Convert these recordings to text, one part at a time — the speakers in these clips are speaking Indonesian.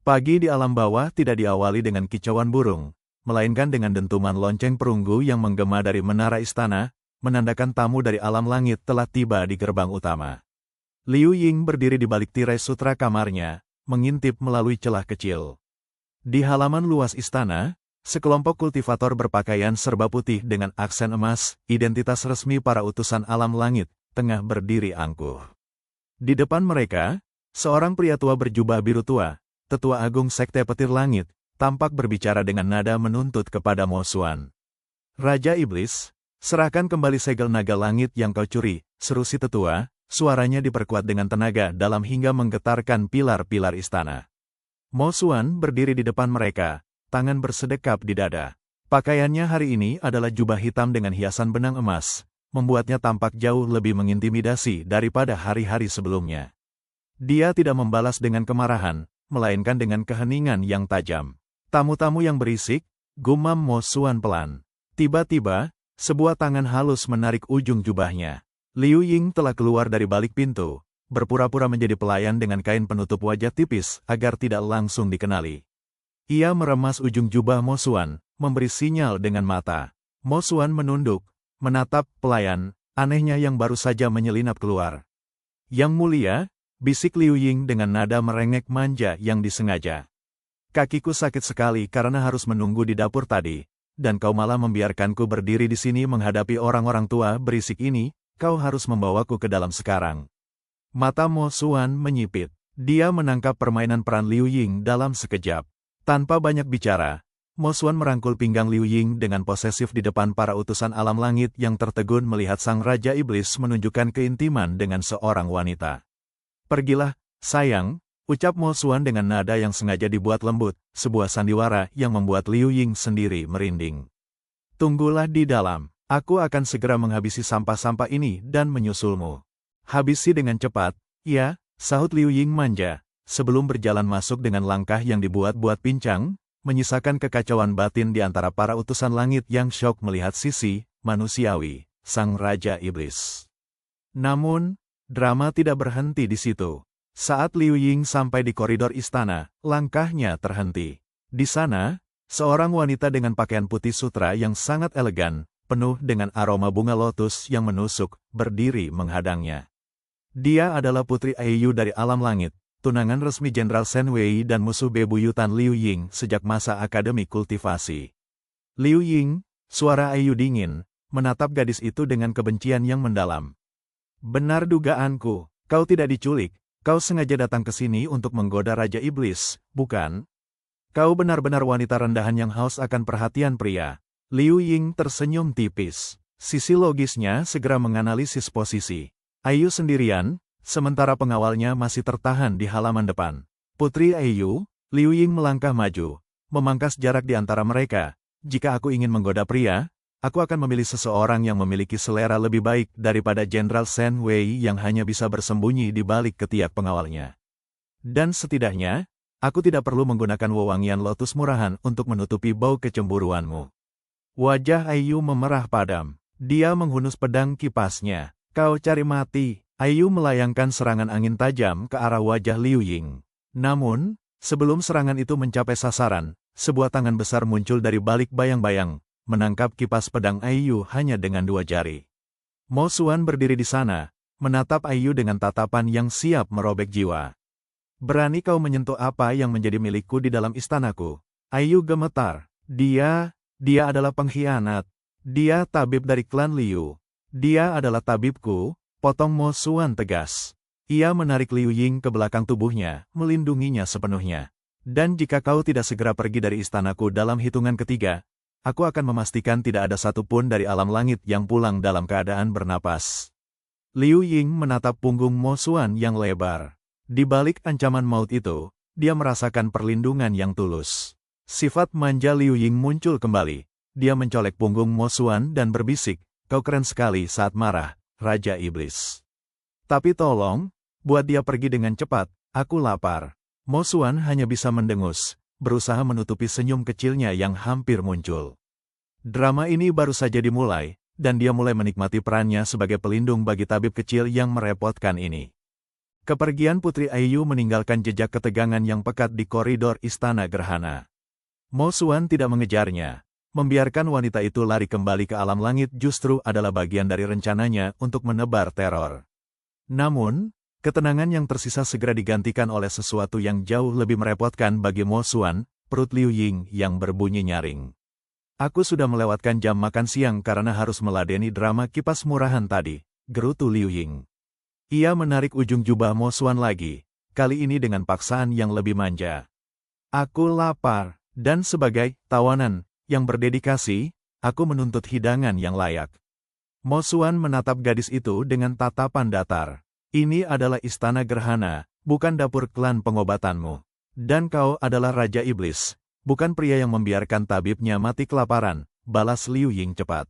Pagi di alam bawah tidak diawali dengan kicauan burung, melainkan dengan dentuman lonceng perunggu yang menggema dari menara istana, menandakan tamu dari alam langit telah tiba di gerbang utama. Liu Ying berdiri di balik tirai sutra kamarnya, mengintip melalui celah kecil. Di halaman luas istana, sekelompok kultivator berpakaian serba putih dengan aksen emas, identitas resmi para utusan alam langit, tengah berdiri angkuh. Di depan mereka, seorang pria tua berjubah biru tua, tetua agung sekte petir langit, tampak berbicara dengan nada menuntut kepada Mo Xuan. Raja Iblis, serahkan kembali segel naga langit yang kau curi, seru si tetua, suaranya diperkuat dengan tenaga dalam hingga menggetarkan pilar-pilar istana. Mo Xuan berdiri di depan mereka, tangan bersedekap di dada. Pakaiannya hari ini adalah jubah hitam dengan hiasan benang emas, membuatnya tampak jauh lebih mengintimidasi daripada hari-hari sebelumnya. Dia tidak membalas dengan kemarahan, melainkan dengan keheningan yang tajam. Tamu-tamu yang berisik, gumam Mo Xuan pelan. Tiba-tiba, sebuah tangan halus menarik ujung jubahnya. Liu Ying telah keluar dari balik pintu, berpura-pura menjadi pelayan dengan kain penutup wajah tipis agar tidak langsung dikenali. Ia meremas ujung jubah Mo Xuan, memberi sinyal dengan mata. Mo Xuan menunduk, menatap pelayan, anehnya yang baru saja menyelinap keluar. Yang mulia, bisik Liu Ying dengan nada merengek manja yang disengaja. Kakiku sakit sekali karena harus menunggu di dapur tadi, dan kau malah membiarkanku berdiri di sini menghadapi orang-orang tua berisik ini, kau harus membawaku ke dalam sekarang. Mata Mo Xuan menyipit. Dia menangkap permainan peran Liu Ying dalam sekejap. Tanpa banyak bicara, Mo Xuan merangkul pinggang Liu Ying dengan posesif di depan para utusan alam langit yang tertegun melihat sang Raja Iblis menunjukkan keintiman dengan seorang wanita. Pergilah, sayang, ucap Mo Xuan dengan nada yang sengaja dibuat lembut, sebuah sandiwara yang membuat Liu Ying sendiri merinding. Tunggulah di dalam, aku akan segera menghabisi sampah-sampah ini dan menyusulmu. Habisi dengan cepat, ya, sahut Liu Ying manja, sebelum berjalan masuk dengan langkah yang dibuat-buat pincang, menyisakan kekacauan batin di antara para utusan langit yang syok melihat sisi manusiawi sang Raja Iblis. Namun, drama tidak berhenti di situ. Saat Liu Ying sampai di koridor istana, langkahnya terhenti. Di sana, seorang wanita dengan pakaian putih sutra yang sangat elegan, penuh dengan aroma bunga lotus yang menusuk, berdiri menghadangnya. Dia adalah Putri Aiyu dari alam langit, tunangan resmi Jenderal Shen Wei dan musuh bebuyutan Liu Ying sejak masa akademi kultivasi. Liu Ying, suara Aiyu dingin, menatap gadis itu dengan kebencian yang mendalam. Benar dugaanku, kau tidak diculik, kau sengaja datang ke sini untuk menggoda Raja Iblis, bukan? Kau benar-benar wanita rendahan yang haus akan perhatian pria. Liu Ying tersenyum tipis. Sisi logisnya segera menganalisis posisi. Aiyu sendirian, sementara pengawalnya masih tertahan di halaman depan. Putri Aiyu, Liu Ying melangkah maju, memangkas jarak di antara mereka. Jika aku ingin menggoda pria, aku akan memilih seseorang yang memiliki selera lebih baik daripada Jenderal Shen Wei yang hanya bisa bersembunyi di balik ketiak pengawalnya. Dan setidaknya, aku tidak perlu menggunakan wewangian lotus murahan untuk menutupi bau kecemburuanmu. Wajah Aiyu memerah padam. Dia menghunus pedang kipasnya. Kau cari mati. Aiyu melayangkan serangan angin tajam ke arah wajah Liu Ying. Namun, sebelum serangan itu mencapai sasaran, sebuah tangan besar muncul dari balik bayang-bayang, menangkap kipas pedang Aiyu hanya dengan 2 jari. Mo Xuan berdiri di sana, menatap Aiyu dengan tatapan yang siap merobek jiwa. Berani kau menyentuh apa yang menjadi milikku di dalam istanaku? Aiyu gemetar. Dia adalah pengkhianat. Dia tabib dari klan Liu. Dia adalah tabibku, potong Mo Xuan tegas. Ia menarik Liu Ying ke belakang tubuhnya, melindunginya sepenuhnya. Dan jika kau tidak segera pergi dari istanaku dalam hitungan ketiga, aku akan memastikan tidak ada satupun dari alam langit yang pulang dalam keadaan bernapas. Liu Ying menatap punggung Mo Xuan yang lebar. Di balik ancaman maut itu, dia merasakan perlindungan yang tulus. Sifat manja Liu Ying muncul kembali. Dia mencolek punggung Mo Xuan dan berbisik, kau keren sekali saat marah, Raja Iblis. Tapi tolong, buat dia pergi dengan cepat, aku lapar. Mo Xuan hanya bisa mendengus, berusaha menutupi senyum kecilnya yang hampir muncul. Drama ini baru saja dimulai, dan dia mulai menikmati perannya sebagai pelindung bagi tabib kecil yang merepotkan ini. Kepergian Putri Ayu meninggalkan jejak ketegangan yang pekat di koridor Istana Gerhana. Mo Xuan tidak mengejarnya. Membiarkan wanita itu lari kembali ke alam langit justru adalah bagian dari rencananya untuk menebar teror. Namun, ketenangan yang tersisa segera digantikan oleh sesuatu yang jauh lebih merepotkan bagi Mo Xuan, perut Liu Ying yang berbunyi nyaring. Aku sudah melewatkan jam makan siang karena harus meladeni drama kipas murahan tadi, gerutu Liu Ying. Ia menarik ujung jubah Mo Xuan lagi, kali ini dengan paksaan yang lebih manja. Aku lapar, dan sebagai tawanan yang berdedikasi, aku menuntut hidangan yang layak. Mo Xuan menatap gadis itu dengan tatapan datar. Ini adalah istana gerhana, bukan dapur klan pengobatanmu. Dan kau adalah Raja Iblis, bukan pria yang membiarkan tabibnya mati kelaparan, balas Liu Ying cepat.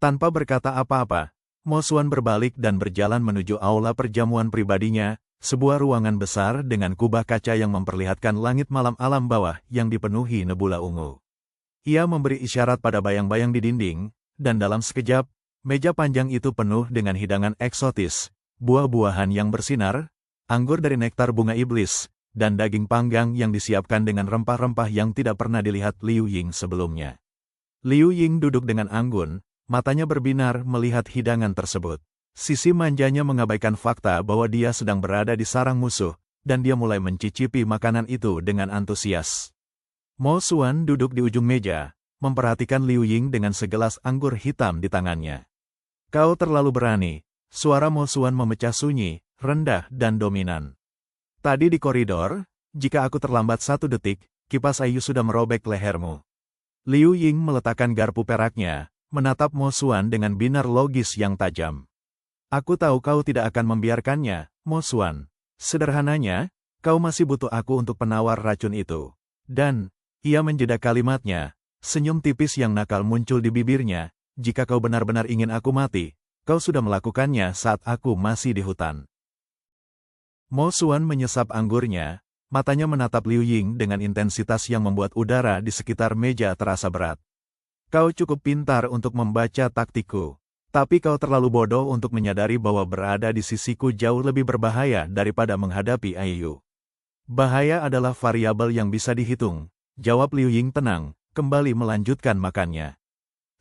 Tanpa berkata apa-apa, Mo Xuan berbalik dan berjalan menuju aula perjamuan pribadinya, sebuah ruangan besar dengan kubah kaca yang memperlihatkan langit malam alam bawah yang dipenuhi nebula ungu. Ia memberi isyarat pada bayang-bayang di dinding, dan dalam sekejap, meja panjang itu penuh dengan hidangan eksotis, buah-buahan yang bersinar, anggur dari nektar bunga iblis, dan daging panggang yang disiapkan dengan rempah-rempah yang tidak pernah dilihat Liu Ying sebelumnya. Liu Ying duduk dengan anggun, matanya berbinar melihat hidangan tersebut. Sisi manjanya mengabaikan fakta bahwa dia sedang berada di sarang musuh, dan dia mulai mencicipi makanan itu dengan antusias. Mo Xuan duduk di ujung meja, memperhatikan Liu Ying dengan segelas anggur hitam di tangannya. Kau terlalu berani, suara Mo Xuan memecah sunyi, rendah dan dominan. Tadi di koridor, jika aku terlambat 1 detik, kipas Ayu sudah merobek lehermu. Liu Ying meletakkan garpu peraknya, menatap Mo Xuan dengan binar logis yang tajam. Aku tahu kau tidak akan membiarkannya, Mo Xuan. Sederhananya, kau masih butuh aku untuk penawar racun itu. Dan, ia menjeda kalimatnya, senyum tipis yang nakal muncul di bibirnya, jika kau benar-benar ingin aku mati, kau sudah melakukannya saat aku masih di hutan. Mo Xuan menyesap anggurnya, matanya menatap Liu Ying dengan intensitas yang membuat udara di sekitar meja terasa berat. Kau cukup pintar untuk membaca taktikku, tapi kau terlalu bodoh untuk menyadari bahwa berada di sisiku jauh lebih berbahaya daripada menghadapi Ayu. Bahaya adalah variabel yang bisa dihitung, jawab Liu Ying tenang, kembali melanjutkan makannya.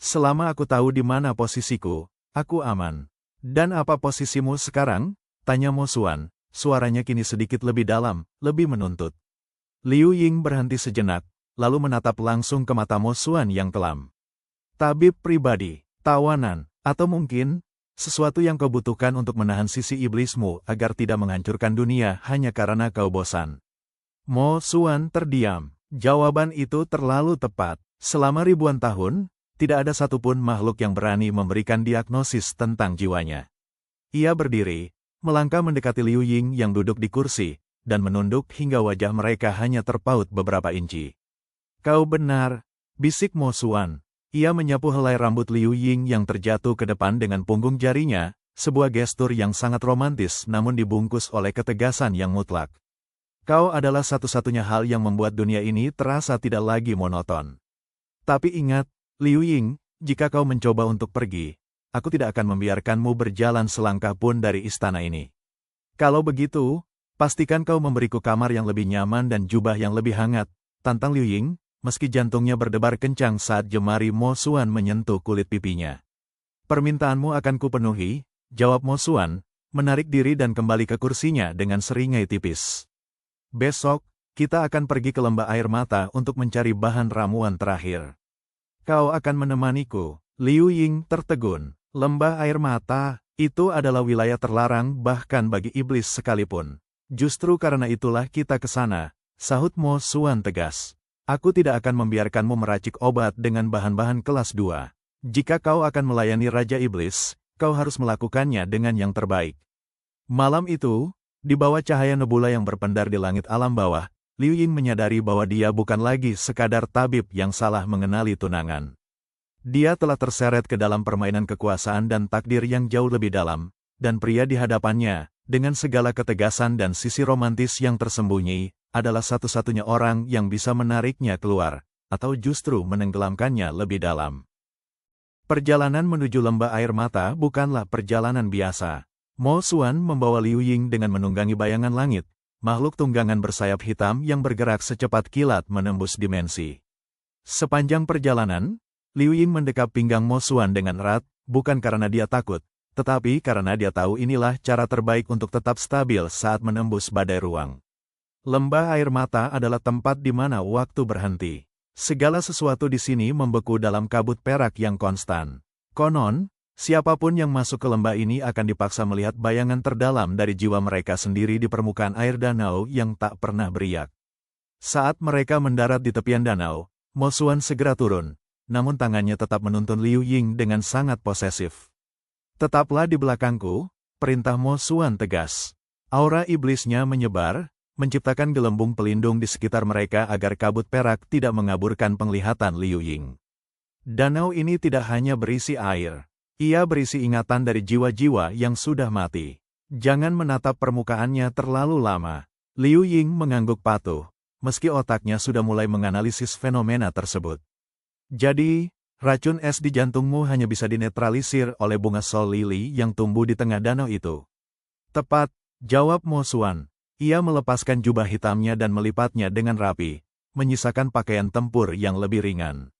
Selama aku tahu di mana posisiku, aku aman. Dan apa posisimu sekarang? Tanya Mo Xuan, suaranya kini sedikit lebih dalam, lebih menuntut. Liu Ying berhenti sejenak, lalu menatap langsung ke mata Mo Xuan yang kelam. Tabib pribadi, tawanan, atau mungkin, sesuatu yang kau butuhkan untuk menahan sisi iblismu agar tidak menghancurkan dunia hanya karena kau bosan. Mo Xuan terdiam. Jawaban itu terlalu tepat. Selama ribuan tahun, tidak ada satupun makhluk yang berani memberikan diagnosis tentang jiwanya. Ia berdiri, melangkah mendekati Liu Ying yang duduk di kursi, dan menunduk hingga wajah mereka hanya terpaut beberapa inci. Kau benar, bisik Mo Xuan. Ia menyapu helai rambut Liu Ying yang terjatuh ke depan dengan punggung jarinya, sebuah gestur yang sangat romantis namun dibungkus oleh ketegasan yang mutlak. Kau adalah satu-satunya hal yang membuat dunia ini terasa tidak lagi monoton. Tapi ingat, Liu Ying, jika kau mencoba untuk pergi, aku tidak akan membiarkanmu berjalan selangkah pun dari istana ini. Kalau begitu, pastikan kau memberiku kamar yang lebih nyaman dan jubah yang lebih hangat, tantang Liu Ying. Meski jantungnya berdebar kencang saat jemari Mo Xuan menyentuh kulit pipinya. Permintaanmu akan kupenuhi, jawab Mo Xuan, menarik diri dan kembali ke kursinya dengan seringai tipis. Besok, kita akan pergi ke lembah air mata untuk mencari bahan ramuan terakhir. Kau akan menemaniku. Liu Ying tertegun. Lembah air mata, itu adalah wilayah terlarang bahkan bagi iblis sekalipun. Justru karena itulah kita ke sana, sahut Mo Xuan tegas. Aku tidak akan membiarkanmu meracik obat dengan bahan-bahan kelas 2. Jika kau akan melayani Raja Iblis, kau harus melakukannya dengan yang terbaik. Malam itu, di bawah cahaya nebula yang berpendar di langit alam bawah, Liu Ying menyadari bahwa dia bukan lagi sekadar tabib yang salah mengenali tunangan. Dia telah terseret ke dalam permainan kekuasaan dan takdir yang jauh lebih dalam, dan pria di hadapannya, dengan segala ketegasan dan sisi romantis yang tersembunyi, adalah satu-satunya orang yang bisa menariknya keluar, atau justru menenggelamkannya lebih dalam. Perjalanan menuju lembah air mata bukanlah perjalanan biasa. Mo Xuan membawa Liu Ying dengan menunggangi bayangan langit, makhluk tunggangan bersayap hitam yang bergerak secepat kilat menembus dimensi. Sepanjang perjalanan, Liu Ying mendekap pinggang Mo Xuan dengan erat, bukan karena dia takut, tetapi karena dia tahu inilah cara terbaik untuk tetap stabil saat menembus badai ruang. Lembah air mata adalah tempat di mana waktu berhenti. Segala sesuatu di sini membeku dalam kabut perak yang konstan. Konon, siapapun yang masuk ke lembah ini akan dipaksa melihat bayangan terdalam dari jiwa mereka sendiri di permukaan air danau yang tak pernah beriak. Saat mereka mendarat di tepian danau, Mo Xuan segera turun, namun tangannya tetap menuntun Liu Ying dengan sangat posesif. "Tetaplah di belakangku," perintah Mo Xuan tegas. Aura iblisnya menyebar, menciptakan gelembung pelindung di sekitar mereka agar kabut perak tidak mengaburkan penglihatan Liu Ying. Danau ini tidak hanya berisi air. Ia berisi ingatan dari jiwa-jiwa yang sudah mati. Jangan menatap permukaannya terlalu lama. Liu Ying mengangguk patuh, meski otaknya sudah mulai menganalisis fenomena tersebut. "Jadi, racun es di jantungmu hanya bisa dinetralisir oleh bunga sol lili yang tumbuh di tengah danau itu?" "Tepat," jawab Mo Xuan. Ia melepaskan jubah hitamnya dan melipatnya dengan rapi, menyisakan pakaian tempur yang lebih ringan.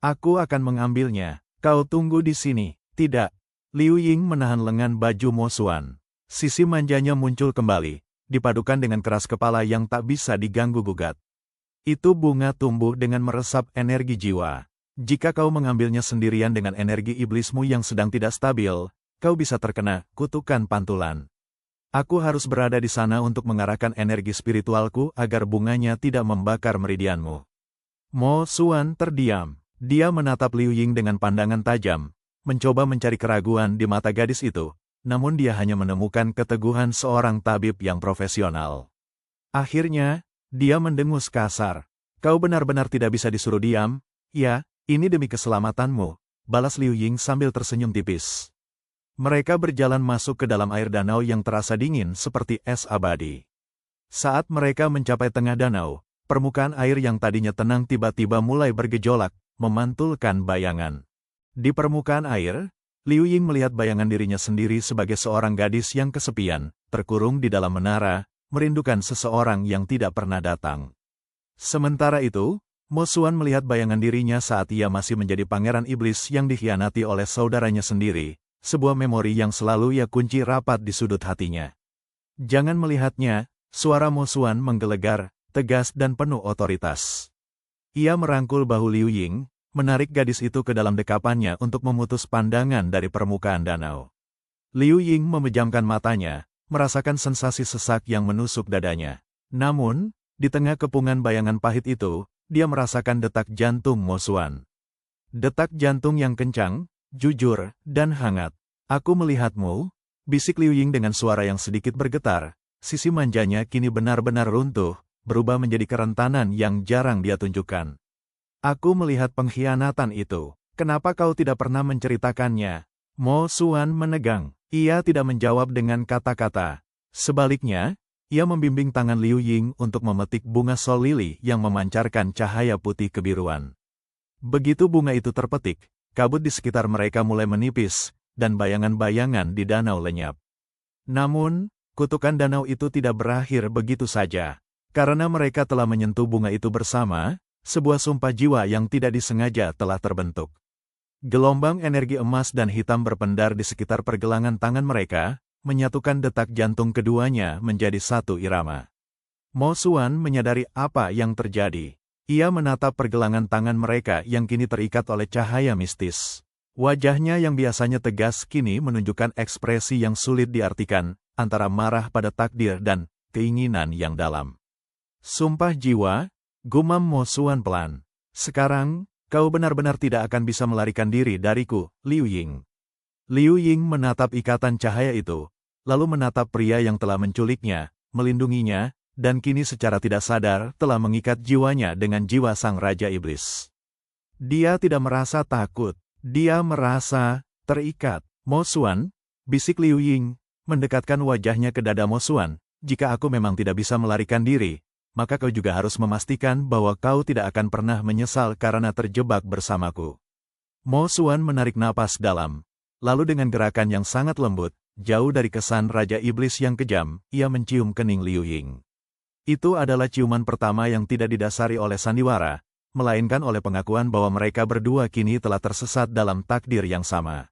"Aku akan mengambilnya. Kau tunggu di sini." "Tidak." Liu Ying menahan lengan baju Mo Xuan. Sisi manjanya muncul kembali, dipadukan dengan keras kepala yang tak bisa diganggu-gugat. "Itu bunga tumbuh dengan meresap energi jiwa. Jika kau mengambilnya sendirian dengan energi iblismu yang sedang tidak stabil, kau bisa terkena kutukan pantulan. Aku harus berada di sana untuk mengarahkan energi spiritualku agar bunganya tidak membakar meridianmu." Mo Xuan terdiam. Dia menatap Liu Ying dengan pandangan tajam, mencoba mencari keraguan di mata gadis itu, namun dia hanya menemukan keteguhan seorang tabib yang profesional. Akhirnya, dia mendengus kasar. "Kau benar-benar tidak bisa disuruh diam." "Ya, ini demi keselamatanmu," balas Liu Ying sambil tersenyum tipis. Mereka berjalan masuk ke dalam air danau yang terasa dingin seperti es abadi. Saat mereka mencapai tengah danau, permukaan air yang tadinya tenang tiba-tiba mulai bergejolak, memantulkan bayangan. Di permukaan air, Liu Ying melihat bayangan dirinya sendiri sebagai seorang gadis yang kesepian, terkurung di dalam menara, merindukan seseorang yang tidak pernah datang. Sementara itu, Mo Xuan melihat bayangan dirinya saat ia masih menjadi pangeran iblis yang dikhianati oleh saudaranya sendiri, sebuah memori yang selalu ia kunci rapat di sudut hatinya. "Jangan melihatnya," suara Mo Xuan menggelegar, tegas dan penuh otoritas. Ia merangkul bahu Liu Ying, menarik gadis itu ke dalam dekapannya untuk memutus pandangan dari permukaan danau. Liu Ying memejamkan matanya, merasakan sensasi sesak yang menusuk dadanya. Namun, di tengah kepungan bayangan pahit itu, dia merasakan detak jantung Mo Xuan. Detak jantung yang kencang, jujur, dan hangat. "Aku melihatmu," bisik Liu Ying dengan suara yang sedikit bergetar. Sisi manjanya kini benar-benar runtuh, berubah menjadi kerentanan yang jarang dia tunjukkan. "Aku melihat pengkhianatan itu. Kenapa kau tidak pernah menceritakannya?" Mo Xuan menegang. Ia tidak menjawab dengan kata-kata. Sebaliknya, ia membimbing tangan Liu Ying untuk memetik bunga sol lili yang memancarkan cahaya putih kebiruan. Begitu bunga itu terpetik, kabut di sekitar mereka mulai menipis, dan bayangan-bayangan di danau lenyap. Namun, kutukan danau itu tidak berakhir begitu saja. Karena mereka telah menyentuh bunga itu bersama, sebuah sumpah jiwa yang tidak disengaja telah terbentuk. Gelombang energi emas dan hitam berpendar di sekitar pergelangan tangan mereka, menyatukan detak jantung keduanya menjadi satu irama. Mo Xuan menyadari apa yang terjadi. Ia menatap pergelangan tangan mereka yang kini terikat oleh cahaya mistis. Wajahnya yang biasanya tegas kini menunjukkan ekspresi yang sulit diartikan, antara marah pada takdir dan keinginan yang dalam. "Sumpah jiwa," gumam Mo Xuan pelan. "Sekarang, kau benar-benar tidak akan bisa melarikan diri dariku, Liu Ying." Liu Ying menatap ikatan cahaya itu, lalu menatap pria yang telah menculiknya, melindunginya, dan kini secara tidak sadar telah mengikat jiwanya dengan jiwa sang Raja Iblis. Dia tidak merasa takut, dia merasa terikat. "Mo Xuan," bisik Liu Ying, mendekatkan wajahnya ke dada Mo Xuan, "jika aku memang tidak bisa melarikan diri, maka kau juga harus memastikan bahwa kau tidak akan pernah menyesal karena terjebak bersamaku." Mo Xuan menarik napas dalam, lalu dengan gerakan yang sangat lembut, Jauh dari kesan Raja Iblis yang kejam, ia mencium kening Liu Ying. Itu adalah ciuman pertama yang tidak didasari oleh sandiwara, melainkan oleh pengakuan bahwa mereka berdua kini telah tersesat dalam takdir yang sama.